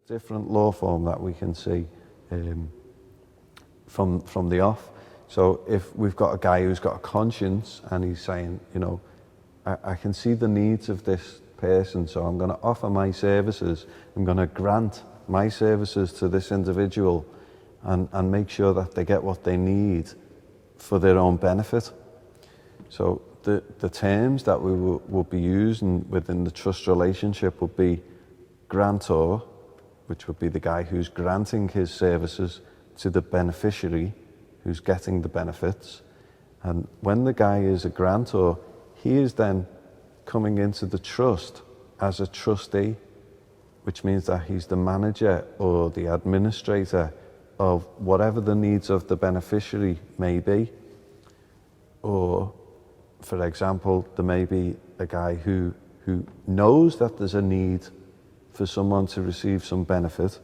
different law form that we can see from the off. So if we've got a guy who's got a conscience and he's saying, you know, I can see the needs of this person, so I'm going to offer my services, I'm going to grant my services to this individual and make sure that they get what they need for their own benefit. So the terms that we will be using within the trust relationship would be grantor, which would be the guy who's granting his services to the beneficiary who's getting the benefits. And when the guy is a grantor, he is then coming into the trust as a trustee, which means that he's the manager or the administrator of whatever the needs of the beneficiary may be. Or, for example, there may be a guy who knows that there's a need for someone to receive some benefit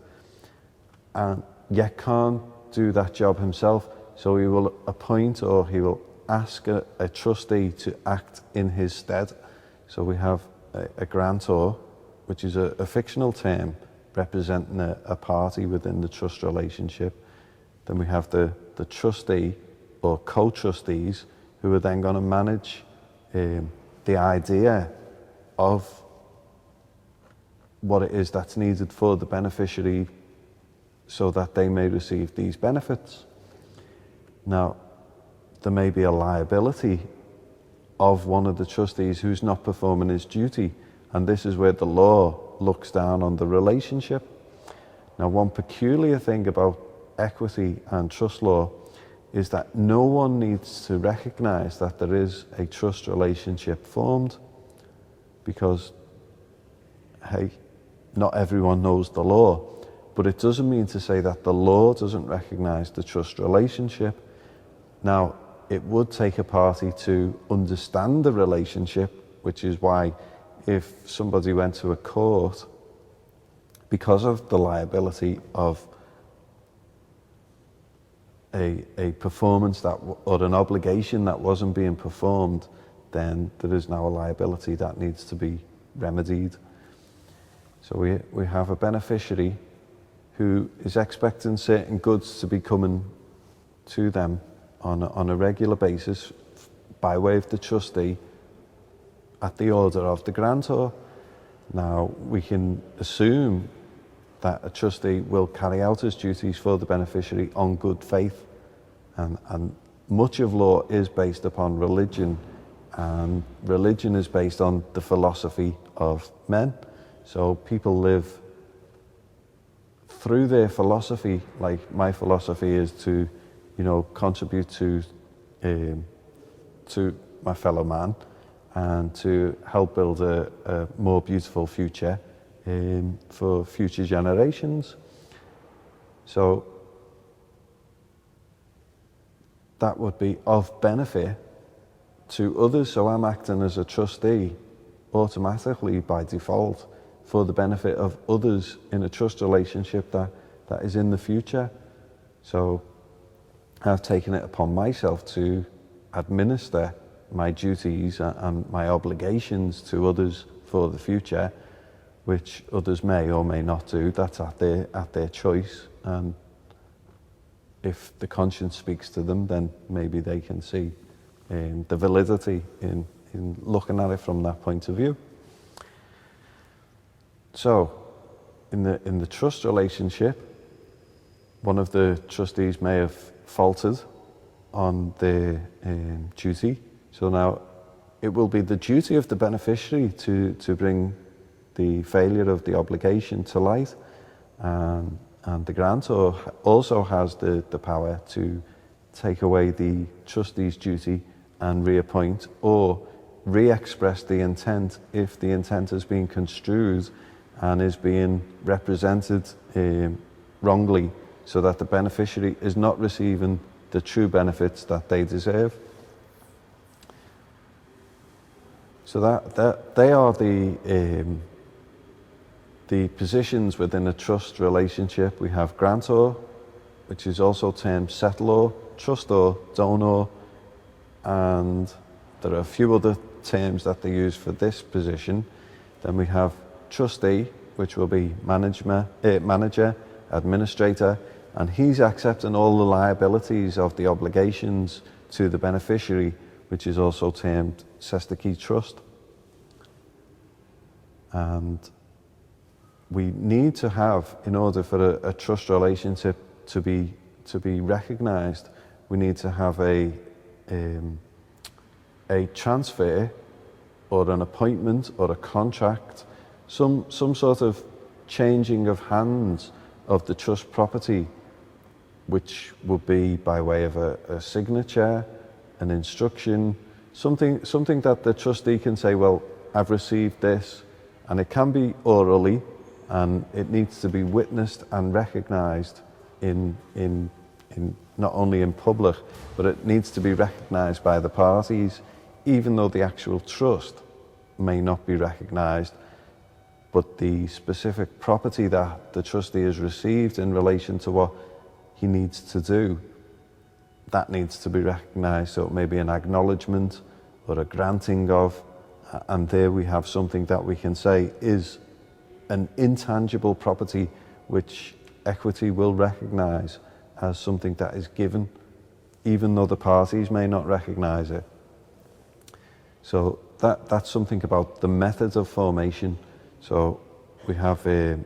and yet can't do that job himself, so he will appoint or he will ask a trustee to act in his stead. So we have a grantor, which is a fictional term representing a party within the trust relationship. Then we have the trustee or co-trustees who are then going to manage the idea of what it is that's needed for the beneficiary so that they may receive these benefits. Now, there may be a liability of one of the trustees who's not performing his duty, and this is where the law looks down on the relationship. Now, one peculiar thing about equity and trust law is that no one needs to recognize that there is a trust relationship formed, because, hey, not everyone knows the law, but it doesn't mean to say that the law doesn't recognize the trust relationship. Now, it would take a party to understand the relationship, which is why if somebody went to a court because of the liability of a performance or an obligation that wasn't being performed, then there is now a liability that needs to be remedied. So we have a beneficiary who is expecting certain goods to be coming to them on a regular basis by way of the trustee at the order of the grantor. Now, we can assume that a trustee will carry out his duties for the beneficiary on good faith, and much of law is based upon religion, and religion is based on the philosophy of men. So people live through their philosophy. Like my philosophy is to, you know, contribute to my fellow man and to help build a more beautiful future for future generations. So that would be of benefit to others. So I'm acting as a trustee automatically by default for the benefit of others in a trust relationship that is in the future. So I've taken it upon myself to administer my duties and my obligations to others for the future, which others may or may not do. That's at their choice. And if the conscience speaks to them, then maybe they can see the validity in looking at it from that point of view. So, in the trust relationship, one of the trustees may have faltered on their duty. So now it will be the duty of the beneficiary to bring the failure of the obligation to light, and the grantor also has the power to take away the trustee's duty and reappoint or re-express the intent if the intent has been construed and is being represented wrongly, so that the beneficiary is not receiving the true benefits that they deserve. So that they are the positions within a trust relationship. We have grantor, which is also termed settlor, trustor, donor, and there are a few other terms that they use for this position. Then we have trustee, which will be manager, administrator, and he's accepting all the liabilities of the obligations to the beneficiary, which is also termed Cester Key Trust. And we need to have, in order for a trust relationship to be recognised, we need to have a transfer or an appointment or a contract, some sort of changing of hands of the trust property, which would be by way of a signature, an instruction, something that the trustee can say, well, I've received this, and it can be orally, and it needs to be witnessed and recognised in not only in public, but it needs to be recognised by the parties, even though the actual trust may not be recognised, but the specific property that the trustee has received in relation to what he needs to do, that needs to be recognised. So it may be an acknowledgement or a granting of, and there we have something that we can say is an intangible property which equity will recognise as something that is given, even though the parties may not recognise it. So that's something about the method of formation. So we have the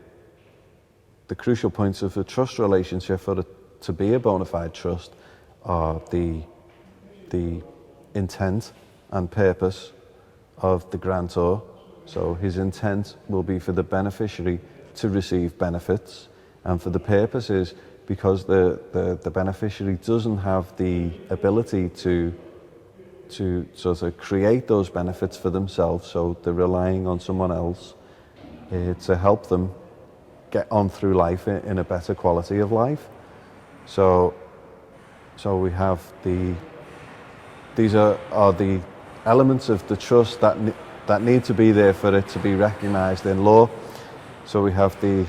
crucial points of the trust relationship for it to be a bona fide trust are the intent and purpose of the grantor. So his intent will be for the beneficiary to receive benefits, and for the purposes because the beneficiary doesn't have the ability to sort of create those benefits for themselves, so they're relying on someone else to help them get on through life in a better quality of life. So we have these are the elements of the trust that need to be there for it to be recognised in law. So we have the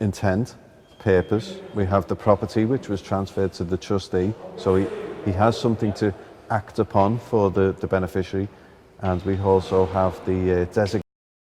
intent, purpose, we have the property which was transferred to the trustee, so he has something to act upon for the beneficiary, and we also have the designation